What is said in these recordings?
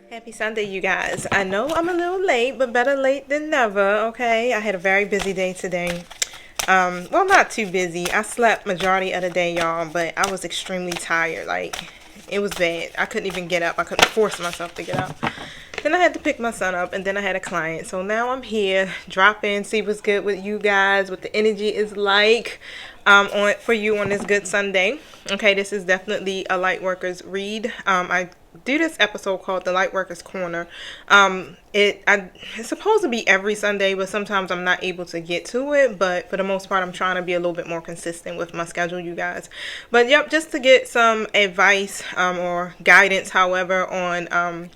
Happy Sunday, you guys. I know I'm a little late, but better late than never, okay? I had a very busy day today. Well, not too busy. I slept majority of the day, y'all, but I was extremely tired. Like, it was bad. I couldn't even get up. I couldn't force myself to get up. Then I had to pick my son up, and then I had a client. So now I'm here, drop in, see what's good with you guys, what the energy is like on for you on this good Sunday. Okay, this is definitely a light workers read. I do this episode called the Light Workers Corner. It's supposed to be every Sunday, but sometimes I'm not able to get to it. But for the most part, I'm trying to be a little bit more consistent with my schedule, you guys. But yep, just to get some advice or guidance, however, on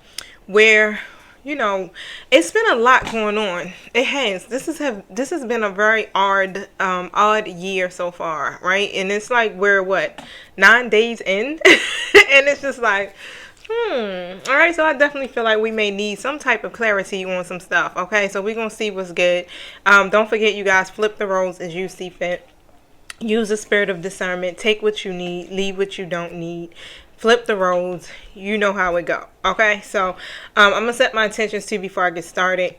where it's been a lot going on. It has. This has been a very odd year so far, right? And it's like we're what 9 days in, and it's just like. All right, so I definitely feel like we may need some type of clarity on some stuff. Okay, so we're gonna see what's good. Don't forget, you guys, flip the roles as you see fit. Use the spirit of discernment. Take what you need, leave what you don't need. Flip the roles. You know how it go. Okay, so I'm gonna set my intentions too before I get started.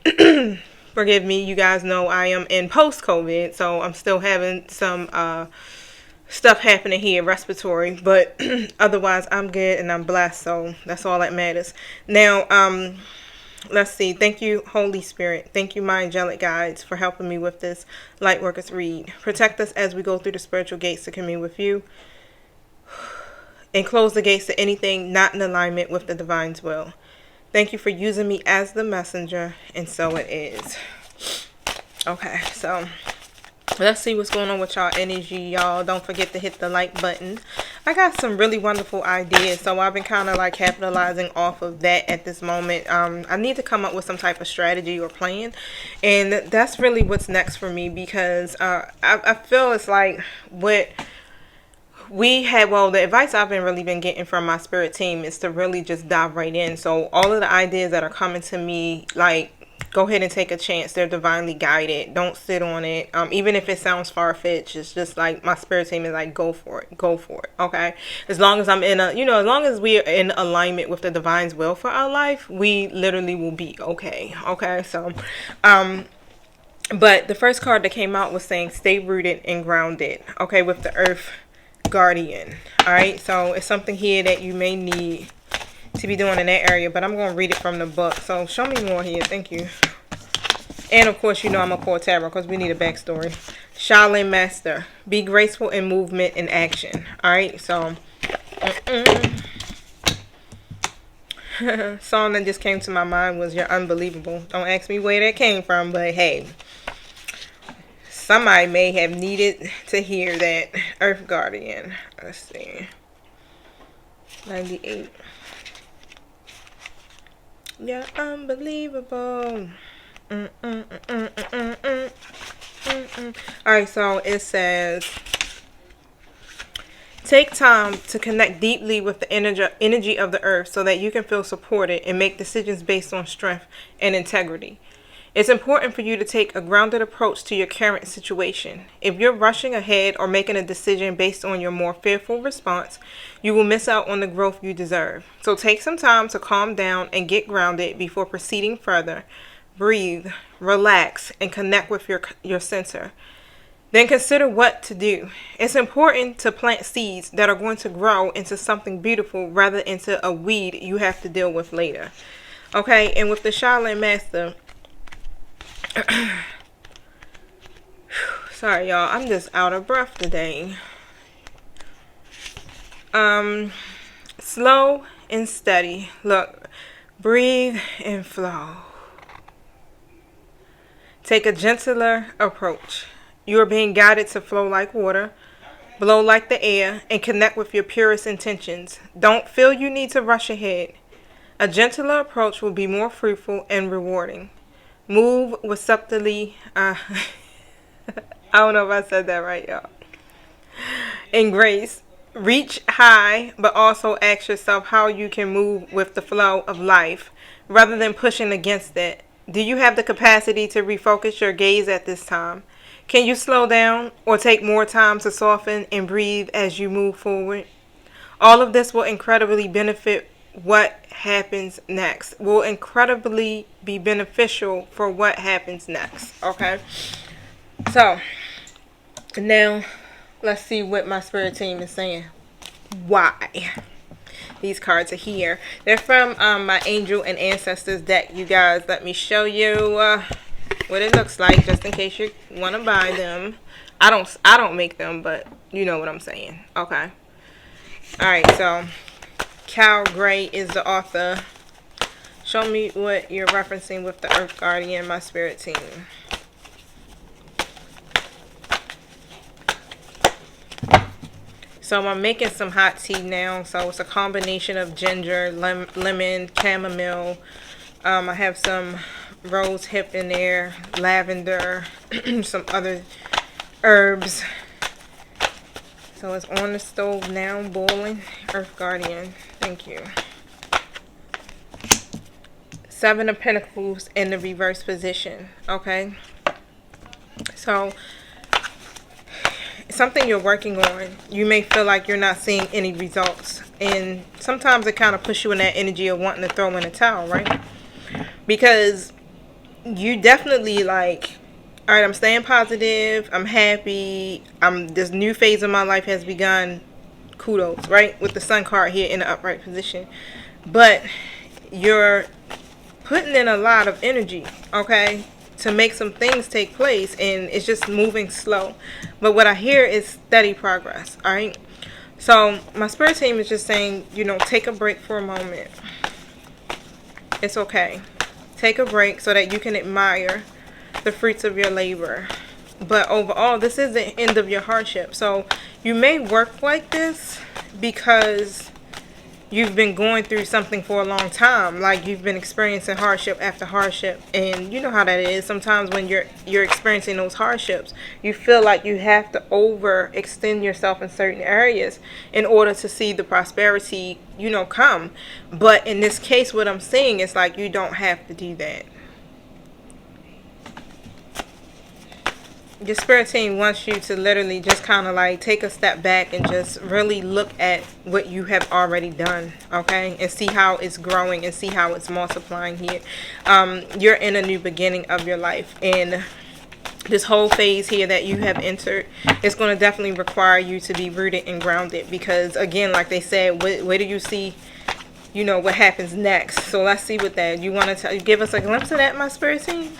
Forgive me, you guys know I am in post-COVID, so I'm still having some stuff happening here, respiratory, but otherwise I'm good and I'm blessed, so that's all that matters. Now, let's see. Thank you, Holy Spirit. Thank you, my angelic guides, for helping me with this light workers read. Protect us as we go through the spiritual gates to commune with you, and close the gates to anything not in alignment with the divine's will. Thank you for using me as the messenger, and so it is. Okay, so let's see what's going on with y'all energy, y'all. Don't forget to hit the like button. I got some really wonderful ideas, so I've been kind of like capitalizing off of that at this moment. I need to come up with some type of strategy or plan, and that's really what's next for me, because I feel it's like what the advice I've been getting from my spirit team is to really just dive right in. So all of the ideas that are coming to me, like, go ahead and take a chance. They're divinely guided. Don't sit on it. Even if it sounds far-fetched, it's just like my spirit team is like, go for it. Go for it. Okay. As long as as long as we are in alignment with the divine's will for our life, we literally will be okay. Okay. So, but the first card that came out was saying stay rooted and grounded. Okay. With the Earth Guardian. All right. So it's something here that you may need to be doing in that area, but I'm going to read it from the book. So show me more here. Thank you. And of course, I'm a poor tarot because we need a backstory. Shaolin Master. Be graceful in movement and action. Alright, so song that just came to my mind was You're Unbelievable. Don't ask me where that came from, but hey, somebody may have needed to hear that. Earth Guardian. Let's see. 98. You're unbelievable. Alright, so it says, take time to connect deeply with the energy of the earth so that you can feel supported and make decisions based on strength and integrity. It's important for you to take a grounded approach to your current situation. If you're rushing ahead or making a decision based on your more fearful response, you will miss out on the growth you deserve. So take some time to calm down and get grounded before proceeding further. Breathe, relax, and connect with your center. Then consider what to do. It's important to plant seeds that are going to grow into something beautiful rather than into a weed you have to deal with later. Okay, and with the Shaolin Master, sorry y'all, I'm just out of breath today. Slow and steady. Look, breathe and flow. Take a gentler approach. You are being guided to flow like water, blow like the air, and connect with your purest intentions. Don't feel you need to rush ahead. A gentler approach will be more fruitful and rewarding. Move with subtlety. I don't know if I said that right, y'all. In grace. Reach high, but also ask yourself how you can move with the flow of life rather than pushing against it. Do you have the capacity to refocus your gaze at this time? Can you slow down or take more time to soften and breathe as you move forward? All of this will incredibly benefit what happens next. Will incredibly be beneficial for what happens next. Okay. So now let's see what my spirit team is saying. Why these cards are here? They're from my angel and ancestors deck. You guys, let me show you what it looks like, just in case you want to buy them. I don't make them, but you know what I'm saying. Okay. All right. So Cal Gray is the author. Show me what you're referencing with the Earth Guardian, my spirit team. So I'm making some hot tea now. So it's a combination of ginger, lemon, chamomile. I have some rose hip in there, lavender, some other herbs. So it's on the stove now, boiling. Earth Guardian, thank you. Seven of Pentacles in the reverse position. Okay. So something you're working on, you may feel like you're not seeing any results, and sometimes it kind of puts you in that energy of wanting to throw in a towel, right? Because you definitely like, all right, I'm staying positive, I'm happy, this new phase of my life has begun, kudos, right? With the Sun card here in the upright position. But you're putting in a lot of energy, okay, to make some things take place, and it's just moving slow. But what I hear is steady progress. All right. So my spirit team is just saying, you know, take a break for a moment. It's okay. Take a break so that you can admire the fruits of your labor. But overall, this is the end of your hardship. So you may work like this because you've been going through something for a long time. Like you've been experiencing hardship after hardship, and you know how that is. Sometimes when you're experiencing those hardships, you feel like you have to overextend yourself in certain areas in order to see the prosperity, you know, come. But in this case, what I'm seeing is like you don't have to do that. Your spirit team wants you to literally just kind of like take a step back and just really look at what you have already done, okay, and see how it's growing and see how it's multiplying here. You're in a new beginning of your life, and this whole phase here that you have entered is going to definitely require you to be rooted and grounded, because again, like they said, where do you see, you know, what happens next? So let's see what that, you want to give us a glimpse of that, my spirit team?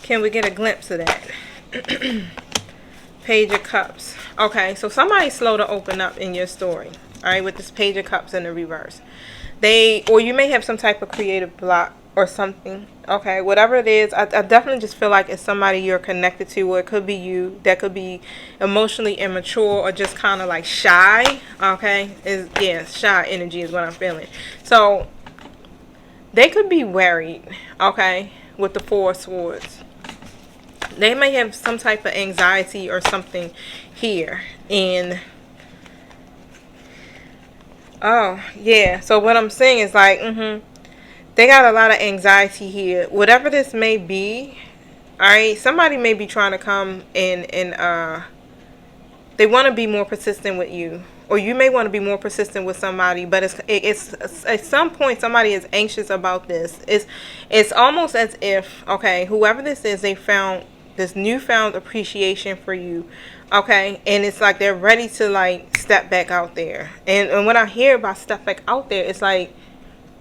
Can we get a glimpse of that? Page of Cups. Okay, so somebody's slow to open up in your story, all right, with this Page of Cups in the reverse. Or you may have some type of creative block or something, okay, whatever it is. I definitely just feel like it's somebody you're connected to, or it could be you that could be emotionally immature or just kind of like shy, okay. Shy energy is what I'm feeling. So they could be worried, okay, with the Four of Swords. They may have some type of anxiety or something here. And oh yeah, so what I'm saying is like they got a lot of anxiety here, whatever this may be. All right, somebody may be trying to come in and they want to be more persistent with you, or you may want to be more persistent with somebody, but it's at some point somebody is anxious about this. It's almost as if, okay, whoever this is, they found this newfound appreciation for you, okay, and it's like they're ready to like step back out there. And when I hear about step back out there, it's like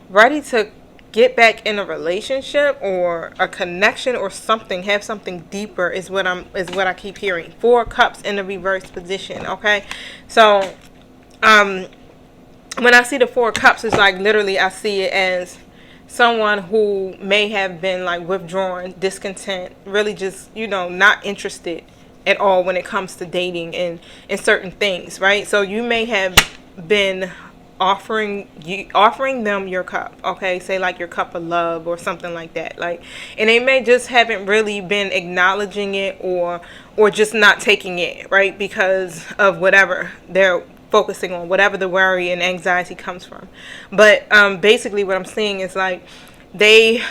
ready to get back in a relationship or a connection or something, have something deeper is what I keep hearing. Four Cups in the reverse position, okay. So when I see the Four Cups, it's like literally I see it as someone who may have been like withdrawn, discontent, really just, you know, not interested at all when it comes to dating and certain things, right? So you may have been offering them your cup, okay, say like your cup of love or something like that, like, and they may just haven't really been acknowledging it or just not taking it, right, because of whatever they're focusing on, whatever the worry and anxiety comes from. But basically what I'm seeing is like they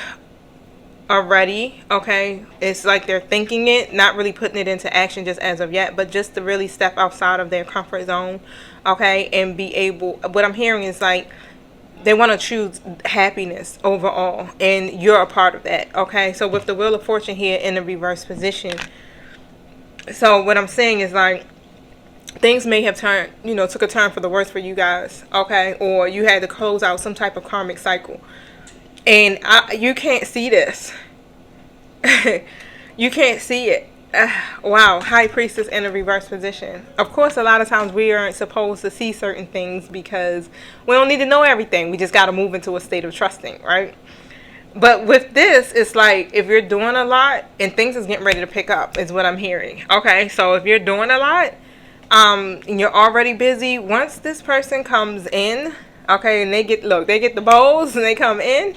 are ready, okay. It's like they're thinking it, not really putting it into action just as of yet, but just to really step outside of their comfort zone, okay, and be able, what I'm hearing is like they want to choose happiness overall, and you're a part of that. Okay, so with the Wheel of Fortune here in the reverse position, so what I'm saying is like things may have turned, took a turn for the worse for you guys. Okay, or you had to close out some type of karmic cycle, and you can't see this. You can't see it. Wow, High Priestess in a reverse position. Of course, a lot of times we aren't supposed to see certain things because we don't need to know everything. We just got to move into a state of trusting, right? But with this, it's like if you're doing a lot and things is getting ready to pick up, is what I'm hearing. Okay, so if you're doing a lot, and you're already busy, once this person comes in, okay, and they get the bowls and they come in,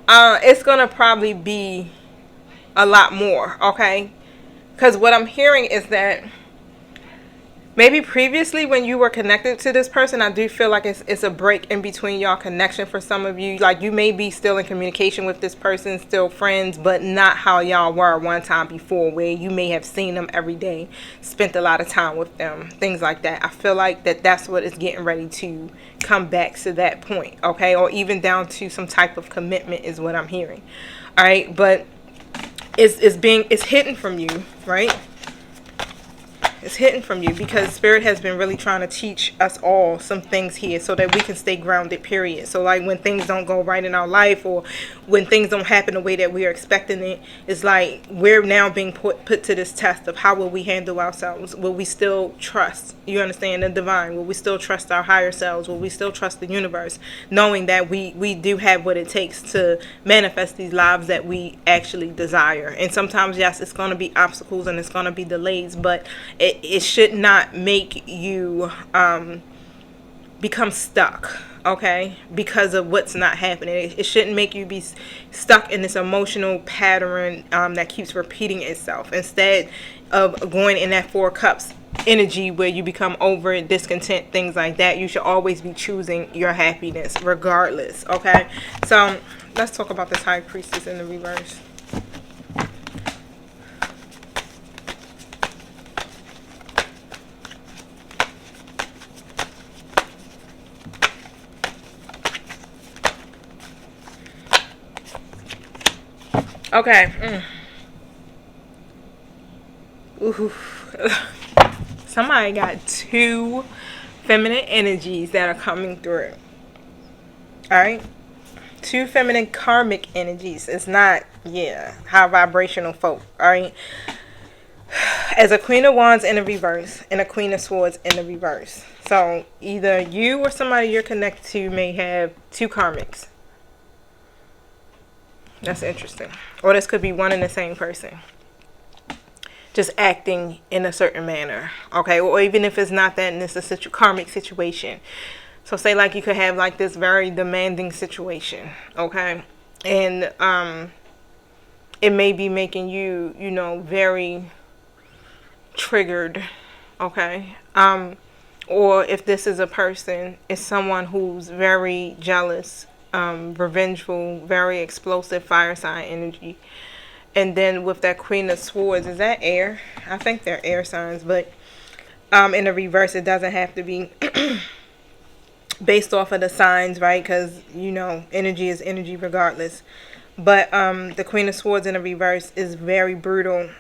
it's gonna probably be a lot more, okay? Because what I'm hearing is that maybe previously when you were connected to this person, I do feel like it's a break in between y'all connection for some of you. Like you may be still in communication with this person, still friends, but not how y'all were one time before, where you may have seen them every day, spent a lot of time with them, things like that. I feel like that's what is getting ready to come back to that point, okay? Or even down to some type of commitment is what I'm hearing. All right, but it's hidden from you, right? It's hidden from you because Spirit has been really trying to teach us all some things here so that we can stay grounded, period. So like when things don't go right in our life or when things don't happen the way that we are expecting it, it's like we're now being put to this test of how will we handle ourselves? Will we still trust, you understand, the divine? Will we still trust our higher selves? Will we still trust the universe? Knowing that we do have what it takes to manifest these lives that we actually desire. And sometimes, yes, it's going to be obstacles and it's going to be delays, but it should not make you become stuck, okay, because of what's not happening. It shouldn't make you be stuck in this emotional pattern that keeps repeating itself. Instead of going in that Four Cups energy where you become over it, discontent, things like that, you should always be choosing your happiness regardless, okay? So let's talk about this High Priestess in the reverse. Okay. Ooh. Somebody got two feminine energies that are coming through. Alright? Two feminine karmic energies. It's not, high vibrational folk. Alright? As a Queen of Wands in the reverse and a Queen of Swords in the reverse. So either you or somebody you're connected to may have two karmics. That's interesting. Or this could be one and the same person, just acting in a certain manner, okay? Or even if it's not that and it's a karmic situation. So say like you could have like this very demanding situation, okay? And it may be making you, very triggered, okay? Or if this is a person, it's someone who's very jealous, revengeful, very explosive fire sign energy. And then with that Queen of Swords, is that air? I think they're air signs, but in the reverse, it doesn't have to be based off of the signs, right? Because, energy is energy regardless. But the Queen of Swords in the reverse is very brutal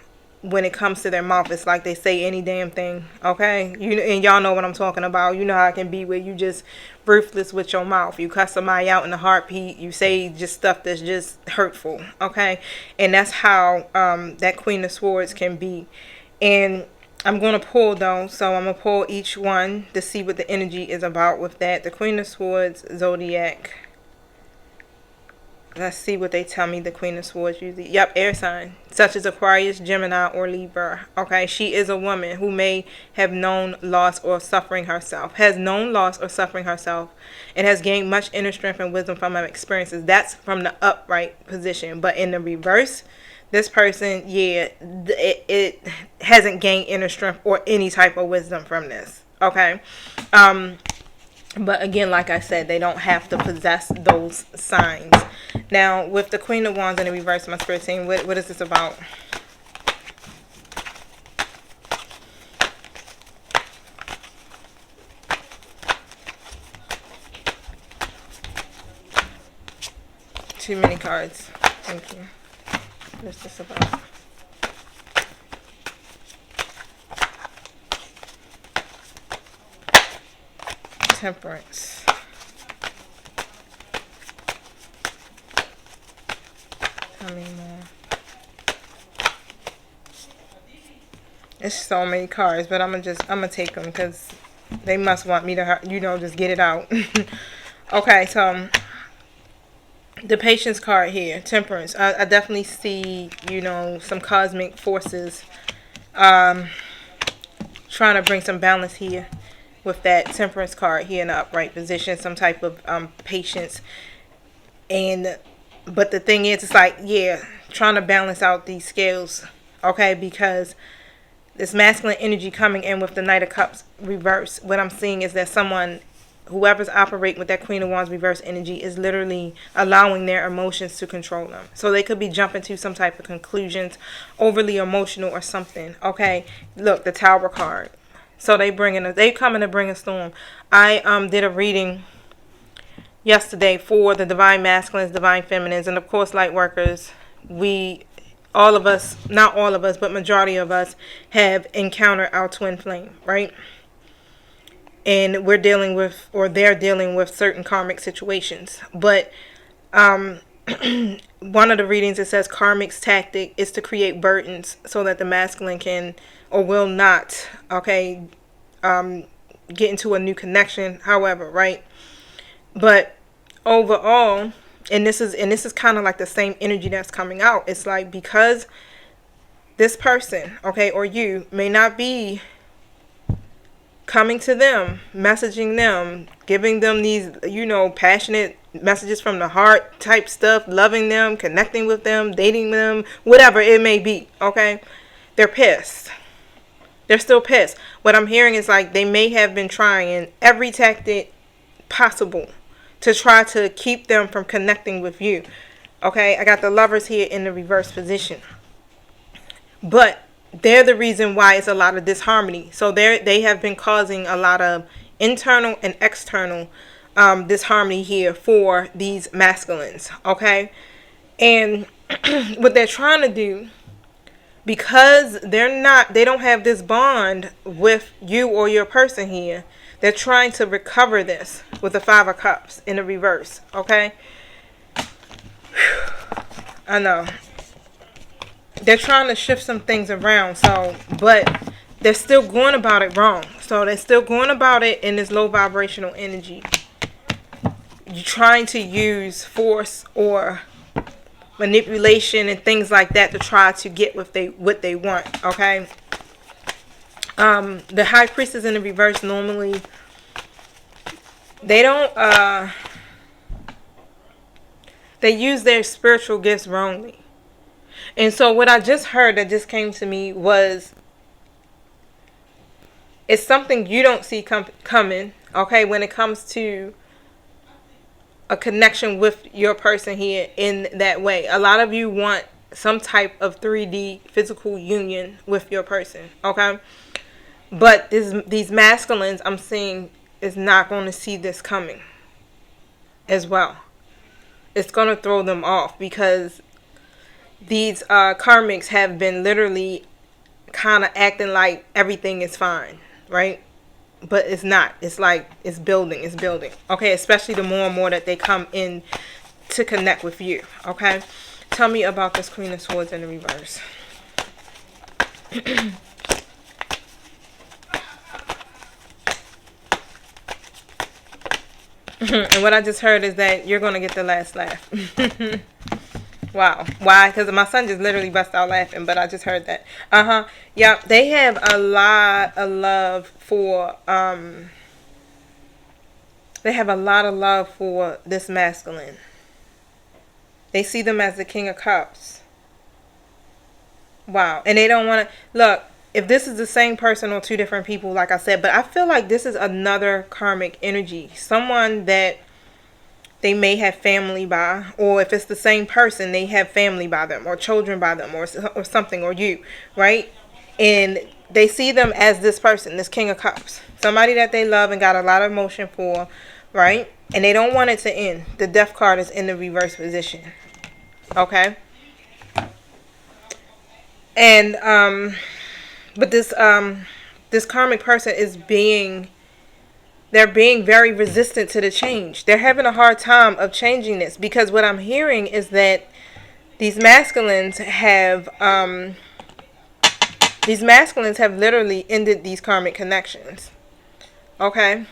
when it comes to their mouth. It's like they say any damn thing, okay? And y'all know what I'm talking about. You know how it can be where you just ruthless with your mouth. You cuss somebody out in a heartbeat. You say just stuff that's just hurtful, okay? And that's how that Queen of Swords can be. And I'm going to pull though, so I'm going to pull each one to see what the energy is about with that. The Queen of Swords, Zodiac. Let's see what they tell me the Queen of Swords usually. Yep, air sign, such as Aquarius, Gemini, or Libra. Okay, she is a woman who may have known loss or suffering herself, and has gained much inner strength and wisdom from her experiences. That's from the upright position. But in the reverse, this person, it hasn't gained inner strength or any type of wisdom from this. Okay. But again, like I said, they don't have to possess those signs. Now, with the Queen of Wands in the reverse, my spirit team, what is this about? too many cards. Thank you. What is this about? Temperance. Tell me more. It's so many cards, but I'm gonna take them because they must want me to, just get it out. Okay, so the patience card here, temperance. I definitely see, some cosmic forces trying to bring some balance here with that temperance card here in the upright position, some type of patience. But the thing is, it's like, trying to balance out these scales, okay, because this masculine energy coming in with the Knight of Cups reverse, what I'm seeing is that whoever's operating with that Queen of Wands reverse energy is literally allowing their emotions to control them. So they could be jumping to some type of conclusions, overly emotional or something. Okay, look, the Tower card. So they coming to bring a storm. I did a reading yesterday for the divine masculines, divine feminines, and of course light workers. All of us, not all of us, but majority of us have encountered our twin flame, right? And they're dealing with certain karmic situations. But one of the readings, it says Karmic's tactic is to create burdens so that the masculine can or will not, get into a new connection, however, right? But overall, and this is kind of like the same energy that's coming out. It's like, because this person, or you may not be coming to them, messaging them, giving them these, passionate messages from the heart type stuff, loving them, connecting with them, dating them, whatever it may be, okay? They're pissed. They're still pissed. What I'm hearing is like they may have been trying every tactic possible to try to keep them from connecting with you, okay? I got the Lovers here in the reverse position. But they're the reason why it's a lot of disharmony. So they have been causing a lot of internal and external disharmony here for these masculines, okay? And what they're trying to do, because they don't have this bond with you or your person here, they're trying to recover this with the Five of Cups in the reverse, okay? I know. They're trying to shift some things around, but they're still going about it wrong. So they're still going about it in this low vibrational energy. You're trying to use force or manipulation and things like that to try to get what they want, okay? The High Priestess in the reverse, normally they don't they use their spiritual gifts wrongly. And so what I just heard that just came to me was, it's something you don't see coming, okay, when it comes to a connection with your person here in that way. A lot of you want some type of 3D physical union with your person, okay? But these masculines I'm seeing is not going to see this coming as well. It's going to throw them off, because these karmics have been literally kind of acting like everything is fine, right? But it's not. It's like it's building. Okay, especially the more and more that they come in to connect with you, okay? Tell me about this Queen of Swords in the reverse. And what I just heard is that you're going to get the last laugh. Wow. Why? Because my son just literally bust out laughing, but I just heard that. Yeah, they have a lot of love for, this masculine. They see them as the King of Cups. Wow. And they don't want to, look, if this is the same person or two different people, like I said, but I feel like this is another karmic energy. Someone that they may have family by, or if it's the same person, they have family by them, or children by them, or something, or you, right? And they see them as this person, this King of Cups, somebody that they love and got a lot of emotion for, right? and they don't want it to end. The death card is in the reverse position. Okay? And but this karmic person is they're being very resistant to the change. They're having a hard time of changing this, because what I'm hearing is that these masculines have literally ended these karmic connections. Okay?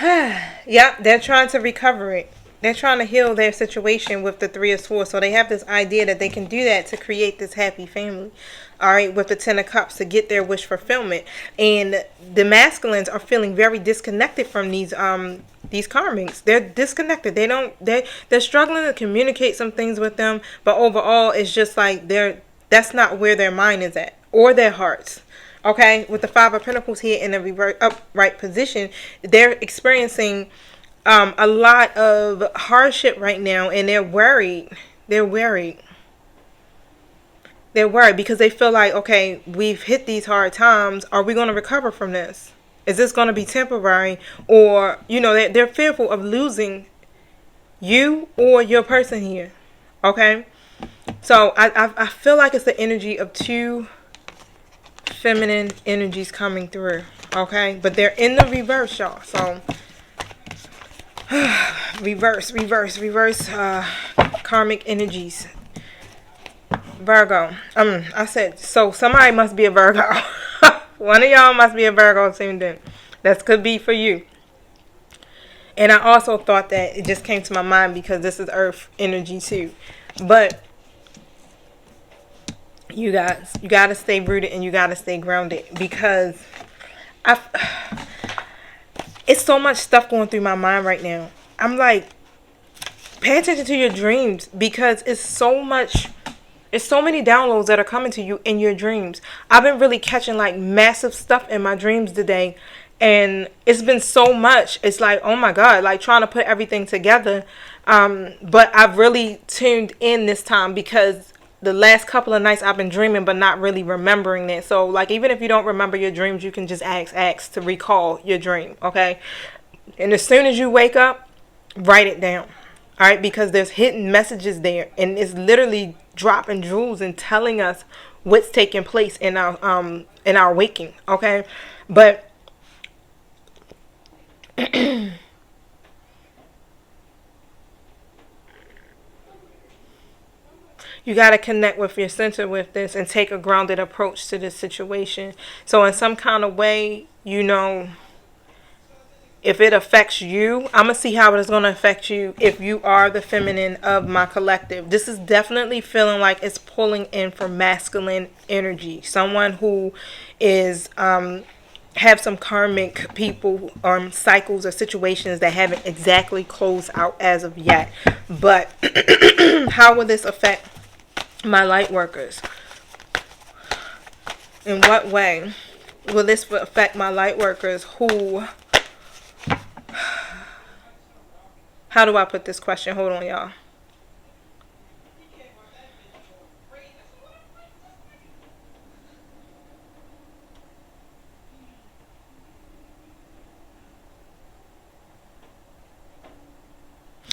Yeah, they're trying to recover it. They're trying to heal their situation with the Three of Swords. So they have this idea that they can do that to create this happy family. All right, with the Ten of Cups, to get their wish fulfillment. And the masculines are feeling very disconnected from these karmics. They're disconnected. They're struggling to communicate some things with them, but overall it's just like that's not where their mind is at, or their hearts. Okay, with the Five of Pentacles here in the reverse upright position, they're experiencing a lot of hardship right now, and they're worried. They're worried because they feel like, okay, we've hit these hard times. Are we going to recover from this? Is this going to be temporary? Or, they're fearful of losing you or your person here. Okay? So I feel like it's the energy of two feminine energies coming through. Okay? But they're in the reverse, y'all. So reverse karmic energies. Virgo. I said, so somebody must be a Virgo. One of y'all must be a Virgo tuned in. That could be for you. And I also thought that it just came to my mind because this is Earth energy too. But you guys, you got to stay rooted and you got to stay grounded, because it's so much stuff going through my mind right now. I'm like, pay attention to your dreams, because it's so many downloads that are coming to you in your dreams. I've been really catching like massive stuff in my dreams today, and it's been so much. It's like, oh my God, like trying to put everything together. But I've really tuned in this time, because the last couple of nights I've been dreaming but not really remembering it. So like, even if you don't remember your dreams, you can just ask to recall your dream. Okay? And as soon as you wake up, write it down. All right? Because there's hidden messages there, and it's literally dropping jewels and telling us what's taking place in our waking. Okay? But you got to connect with your center with this and take a grounded approach to this situation. So in some kind of way, if it affects you, I'm going to see how it is going to affect you if you are the feminine of my collective. This is definitely feeling like it's pulling in for masculine energy. Someone who is have some karmic people or cycles or situations that haven't exactly closed out as of yet. But how will this affect my light workers? In what way will this affect my light workers who... How do I put this question? Hold on, y'all.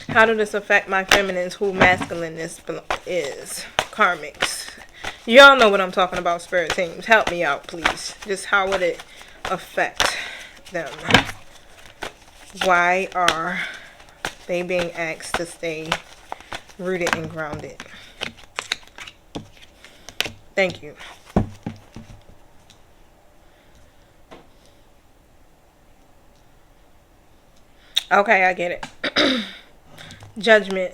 How does this affect my feminines who masculine is karmics? Y'all know what I'm talking about, spirit teams. Help me out, please. Just how would it affect them? Why are they being asked to stay rooted and grounded? Thank you. Okay, I get it. Judgment.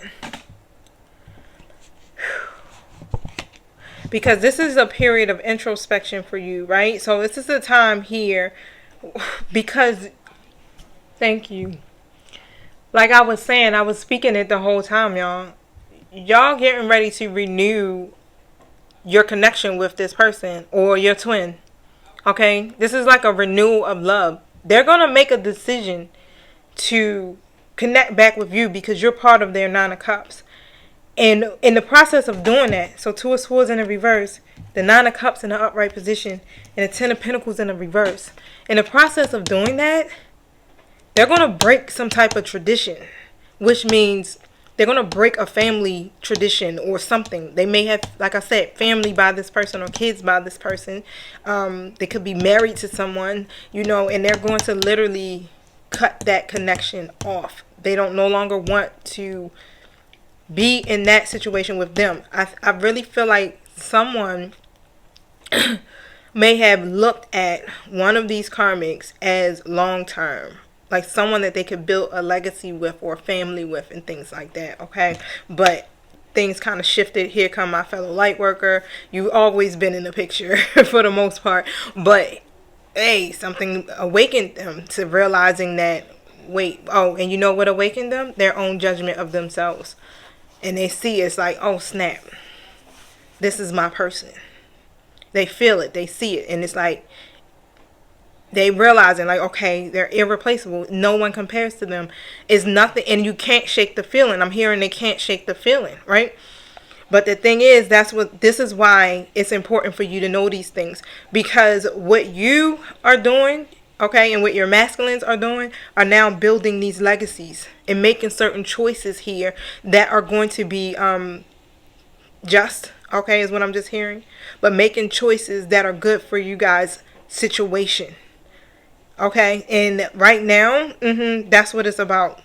Because this is a period of introspection for you, right? So this is the time here, because, thank you. Like I was saying, I was speaking it the whole time, y'all. Y'all getting ready to renew your connection with this person or your twin. Okay? This is like a renewal of love. They're going to make a decision to connect back with you because you're part of their Nine of Cups. And in the process of doing that, so Two of Swords in the reverse, the Nine of Cups in the upright position, and the Ten of Pentacles in the reverse. In the process of doing that, they're going to break some type of tradition, which means they're going to break a family tradition or something. They may have, like I said, family by this person or kids by this person. They could be married to someone, you know, and they're going to literally cut that connection off. They don't no longer want to be in that situation with them. I really feel like someone may have looked at one of these karmics as long term, like someone that they could build a legacy with or family with and things like that. Okay, but things kind of shifted. Here come my fellow light worker. You've always been in the picture for the most part, but hey, something awakened them to realizing that, wait, oh, and you know what awakened them? Their own judgment of themselves. And they see it's like, oh snap, this is my person. They feel it, they see it, and it's like they realizing like, okay, they're irreplaceable. No one compares to them. It's nothing, and you can't shake the feeling. I'm hearing they can't shake the feeling, right? But the thing is, this is why it's important for you to know these things, because what you are doing, okay, and what your masculines are doing are now building these legacies and making certain choices here that are going to be just, okay, is what I'm just hearing. But making choices that are good for you guys' situation. Okay, and right now, that's what it's about.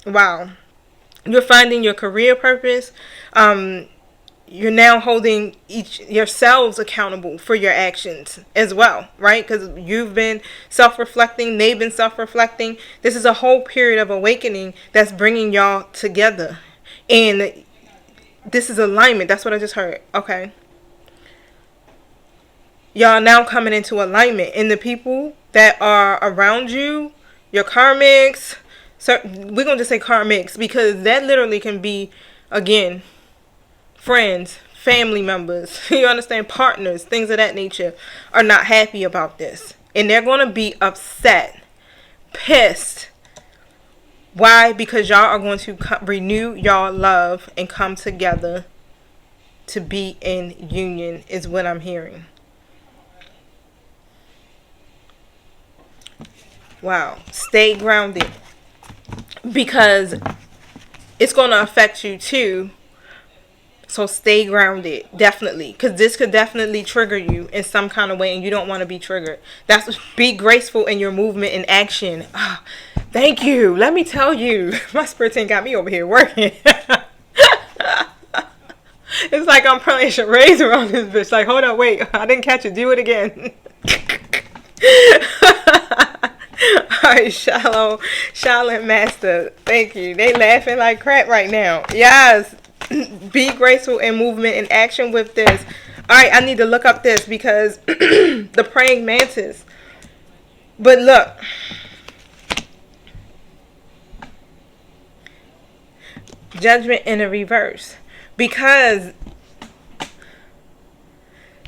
Wow. You're finding your career purpose. You're now holding yourselves accountable for your actions as well, right? Because you've been self-reflecting, they've been self-reflecting. This is a whole period of awakening that's bringing y'all together. And this is alignment. That's what I just heard. Okay. Y'all now coming into alignment. And the people that are around you, your karmics, so we're going to just say karmics, because that literally can be, again, friends, family members, you understand, partners, things of that nature, are not happy about this. And they're going to be upset, pissed. Why? Because y'all are going to renew y'all love and come together to be in union, is what I'm hearing. Wow. Stay grounded, because it's going to affect you too. So stay grounded, definitely, because this could definitely trigger you in some kind of way, and you don't want to be triggered. Be graceful in your movement and action. Oh, thank you. Let me tell you, my spirit team got me over here working. It's like I'm playing charades around this bitch. Like, hold up, wait, I didn't catch it. Do it again. All right, Shallow Master. Thank you. They laughing like crap right now. Yes. Be graceful in movement and action with this. All right, I need to look up this because the praying mantis. But look, judgment in a reverse, because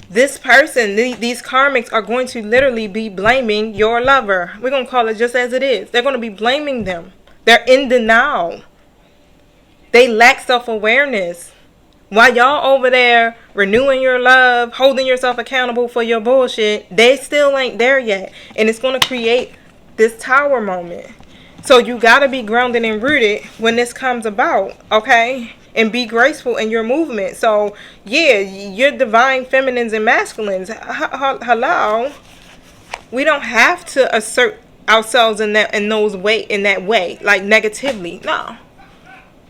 this person, these karmics, are going to literally be blaming your lover. We're going to call it just as it is. They're going to be blaming them. They're in denial. They lack self-awareness. While y'all over there renewing your love, holding yourself accountable for your bullshit, they still ain't there yet. And it's going to create this tower moment. So you got to be grounded and rooted when this comes about, okay? And be graceful in your movement. So, yeah, you're divine feminines and masculines. Hello? We don't have to assert ourselves in that way, like negatively. No.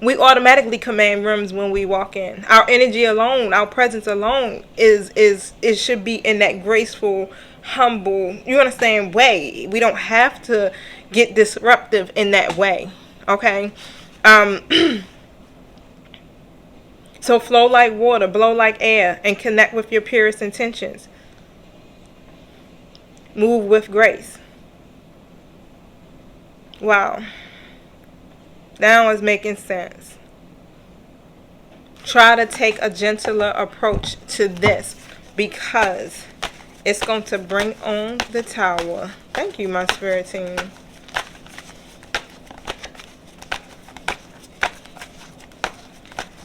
We automatically command rooms when we walk in. Our energy alone, our presence alone it should be in that graceful, humble, you understand, way. We don't have to get disruptive in that way. Okay? So flow like water, blow like air, and connect with your purest intentions. Move with grace. Wow. Now it's making sense. Try to take a gentler approach to this, because it's going to bring on the tower. Thank you, my spirit team.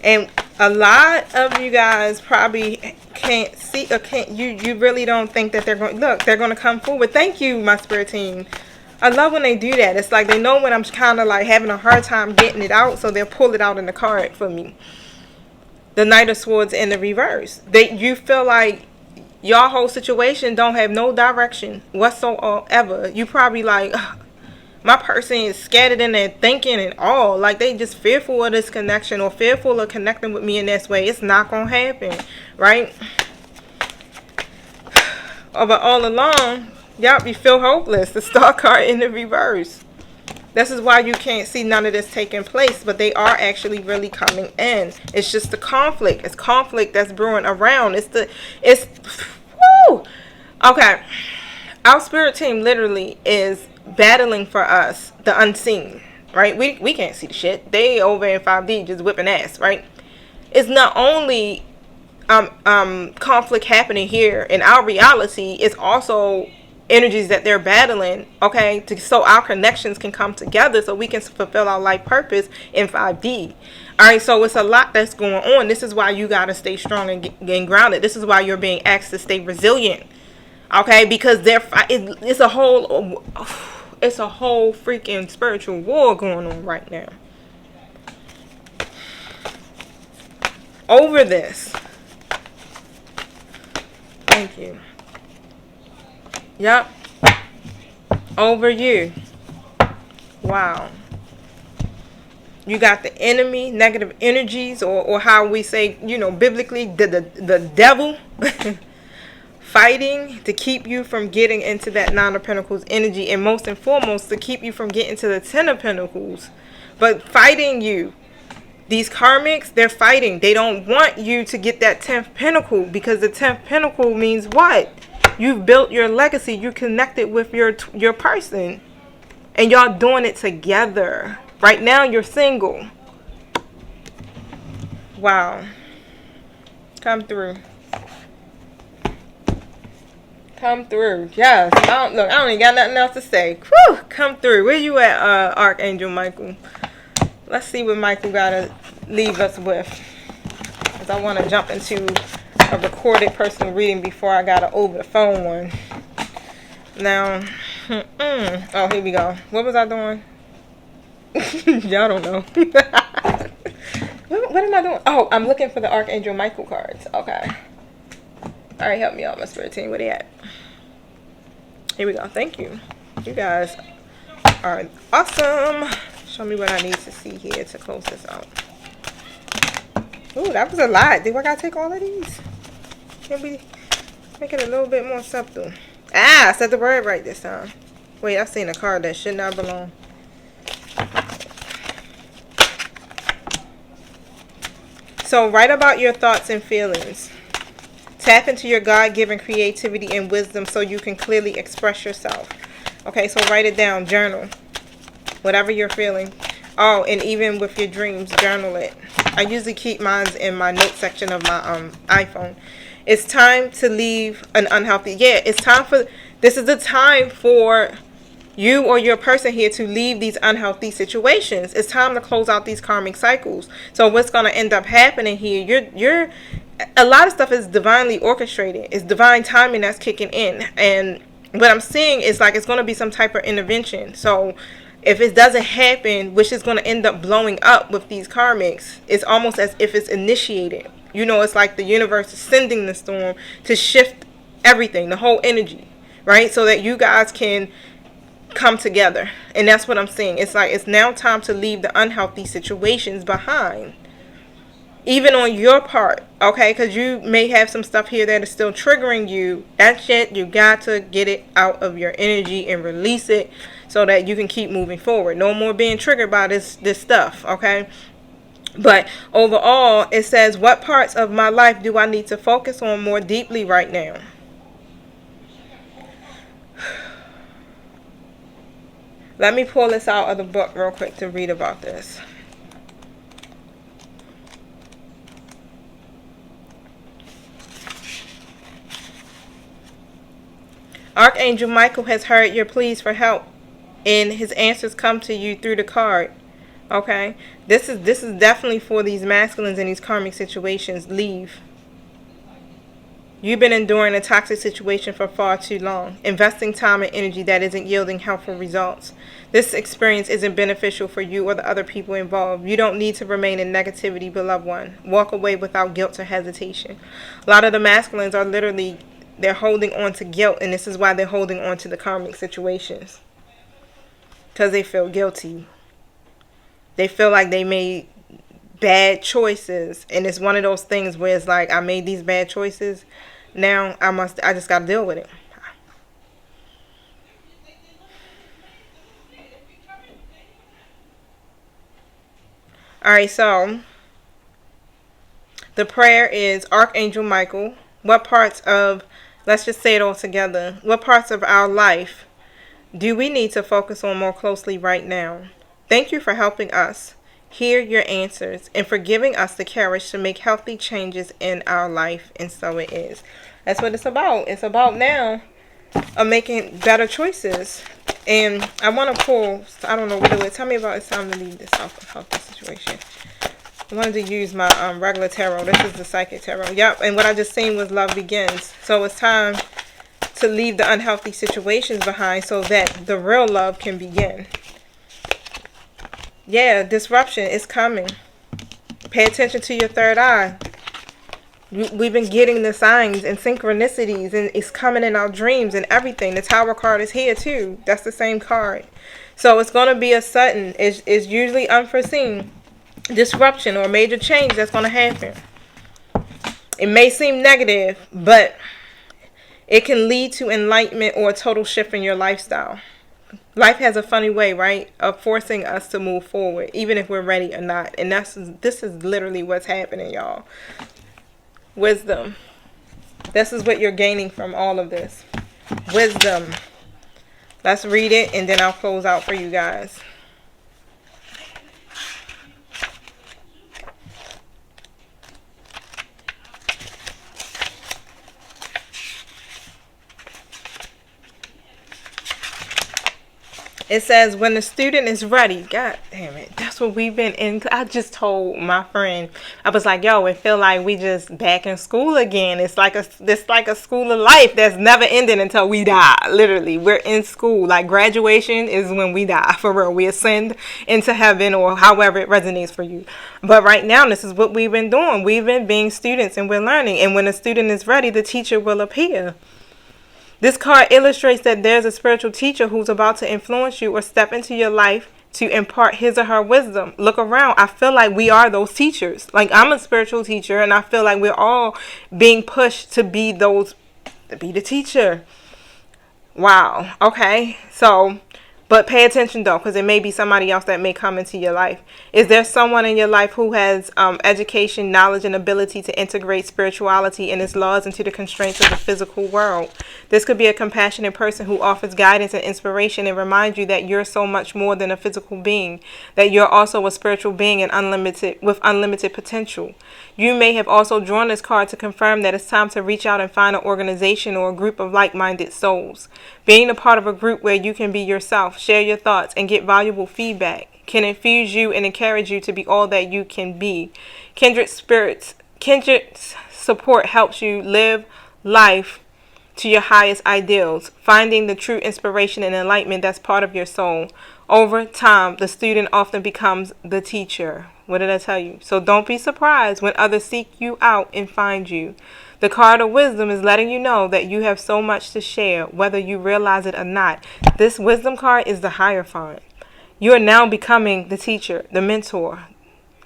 And A lot of you guys probably can't see or can't, you really don't think that they're going, look, they're going to come forward. Thank you, my spirit team. I love when they do that. It's like they know when I'm kind of like having a hard time getting it out, so they'll pull it out in the card for me. The Knight of Swords in the reverse. You feel like your whole situation don't have no direction whatsoever. You probably like, ugh, my person is scattered in their thinking and all. Like they just fearful of this connection or fearful of connecting with me in this way. It's not going to happen, right? But all along, y'all, you feel hopeless. The Star card in the reverse. This is why you can't see none of this taking place, but they are actually really coming in. It's just the conflict. It's conflict that's brewing around. Woo! Okay. Our spirit team literally is battling for us the unseen, right? We can't see the shit. They over in 5D just whipping ass, right? It's not only conflict happening here in our reality, it's also energies that they're battling, okay, so our connections can come together so we can fulfill our life purpose in 5D. All right, so it's a lot that's going on. This is why you got to stay strong and grounded. This is why you're being asked to stay resilient, okay, because it's a whole freaking spiritual war going on right now over this. Thank you. Yep. Over you. Wow. You got the enemy, negative energies, or how we say, biblically, the devil fighting to keep you from getting into that Nine of Pentacles energy, and most and foremost to keep you from getting to the Ten of Pentacles. But fighting you. These karmics, they're fighting. They don't want you to get that 10th pentacle, because the 10th pentacle means what? You've built your legacy. You connected with your person. And y'all doing it together. Right now, you're single. Wow. Come through. Come through. Yes. I don't even got nothing else to say. Whew. Come through. Where you at, Archangel Michael? Let's see what Michael got to leave us with. Because I want to jump into a recorded personal reading before I got an over the phone one. Now, oh, here we go. What was I doing? Y'all don't know. What am I doing? Oh, I'm looking for the Archangel Michael cards. Okay. All right, help me out, my spirit team. Where they at? Here we go. Thank you. You guys are awesome. Show me what I need to see here to close this out. Ooh, that was a lot. Do I gotta take all of these? Can we make it a little bit more subtle? Ah, I said the word right this time. Wait, I've seen a card that should not belong. So write about your thoughts and feelings. Tap into your God-given creativity and wisdom so you can clearly express yourself. Okay, so write it down. Journal. Whatever you're feeling. Oh, and even with your dreams, journal it. I usually keep mine in my note section of my iPhone. It's time to leave an unhealthy... Yeah, it's time for... This is the time for you or your person here to leave these unhealthy situations. It's time to close out these karmic cycles. So what's going to end up happening here, you're a lot of stuff is divinely orchestrated. It's divine timing that's kicking in. And what I'm seeing is like it's going to be some type of intervention. So if it doesn't happen, which is going to end up blowing up with these karmics, it's almost as if it's initiated. It's like the universe is sending the storm to shift everything, the whole energy, right? So that you guys can come together. And that's what I'm seeing. It's like it's now time to leave the unhealthy situations behind. Even on your part, okay? Because you may have some stuff here that is still triggering you. That shit, you got to get it out of your energy and release it so that you can keep moving forward. No more being triggered by this stuff, okay? But overall, it says, what parts of my life do I need to focus on more deeply right now? Let me pull this out of the book real quick to read about this. Archangel Michael has heard your pleas for help, and his answers come to you through the card. Okay, this is definitely for these masculines in these karmic situations. Leave. You've been enduring a toxic situation for far too long, investing time and energy that isn't yielding helpful results. This experience isn't beneficial for you or the other people involved. You don't need to remain in negativity, beloved one. Walk away without guilt or hesitation. A lot of the masculines are literally, they're holding on to guilt, and this is why they're holding on to the karmic situations. Because they feel guilty. They feel like they made bad choices, and it's one of those things where it's like, I made these bad choices, now I just gotta deal with it. All right, so the prayer is, Archangel Michael, what parts of, let's just say it all together, what parts of our life do we need to focus on more closely right now? Thank you for helping us hear your answers and for giving us the courage to make healthy changes in our life. And so it is. That's what it's about. It's about now of making better choices. And I want to pull, I don't know what it is. Tell me about it's time to leave this healthy situation. I wanted to use my regular tarot. This is the psychic tarot. Yep. And what I just seen was love begins. So it's time to leave the unhealthy situations behind so that the real love can begin. Yeah, disruption is coming. Pay attention to your third eye. We've been getting the signs and synchronicities, and it's coming in our dreams and everything. The Tower card is here too. That's the same card. So it's going to be a sudden, it's usually unforeseen disruption or major change that's going to happen. It may seem negative, but it can lead to enlightenment or a total shift in your lifestyle. Life has a funny way, right, of forcing us to move forward, even if we're ready or not. And this is literally what's happening, y'all. Wisdom. This is what you're gaining from all of this. Wisdom. Let's read it, and then I'll close out for you guys. It says, when the student is ready, God damn it, that's what we've been in. I just told my friend, I was like, yo, it feel like we just back in school again. It's like a school of life that's never ending until we die. Literally, we're in school. Like, graduation is when we die, for real. We ascend into heaven, or however it resonates for you. But right now, this is what we've been doing. We've been being students, and we're learning. And when a student is ready, the teacher will appear. This card illustrates that there's a spiritual teacher who's about to influence you or step into your life to impart his or her wisdom. Look around. I feel like we are those teachers. Like, I'm a spiritual teacher, and I feel like we're all being pushed to be the teacher. Wow. Okay. So, but pay attention though, because there may be somebody else that may come into your life. Is there someone in your life who has education, knowledge, and ability to integrate spirituality and its laws into the constraints of the physical world? This could be a compassionate person who offers guidance and inspiration and reminds you that you're so much more than a physical being, that you're also a spiritual being and with unlimited potential. You may have also drawn this card to confirm that it's time to reach out and find an organization or a group of like-minded souls. Being a part of a group where you can be yourself, share your thoughts, and get valuable feedback can infuse you and encourage you to be all that you can be. Kindred support helps you live life to your highest ideals, finding the true inspiration and enlightenment that's part of your soul. Over time, the student often becomes the teacher. What did I tell you? So don't be surprised when others seek you out and find you. The card of wisdom is letting you know that you have so much to share, whether you realize it or not. This wisdom card is the Hierophant. You are now becoming the teacher, the mentor,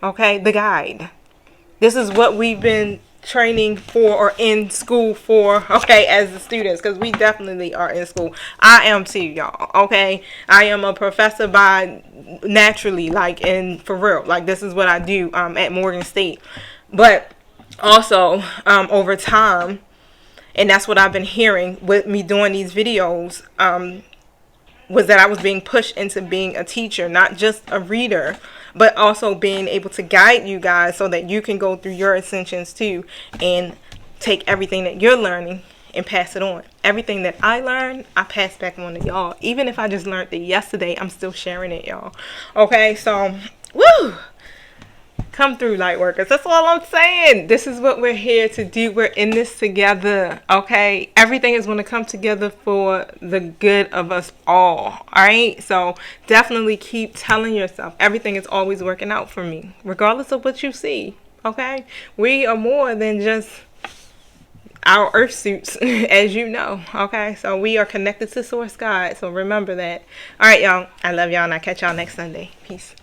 okay, the guide. This is what we've been training for or in school for, okay, as the students, because we definitely are in school. I am too, y'all, okay? I am a professor by naturally, like, and for real. Like, this is what I do at Morgan State. But also, over time, and that's what I've been hearing with me doing these videos, was that I was being pushed into being a teacher, not just a reader, but also being able to guide you guys so that you can go through your ascensions too and take everything that you're learning and pass it on. Everything that I learned, I pass back on to y'all. Even if I just learned it yesterday, I'm still sharing it, y'all. Okay, so Woo! Come through, light workers. That's all I'm saying. This is what we're here to do. We're in this together, okay? Everything is going to come together for the good of us all right? So definitely keep telling yourself everything is always working out for me, regardless of what you see, okay? We are more than just our earth suits, as you know, okay? So we are connected to Source God, so remember that. All right, y'all. I love y'all, and I'll catch y'all next Sunday. Peace.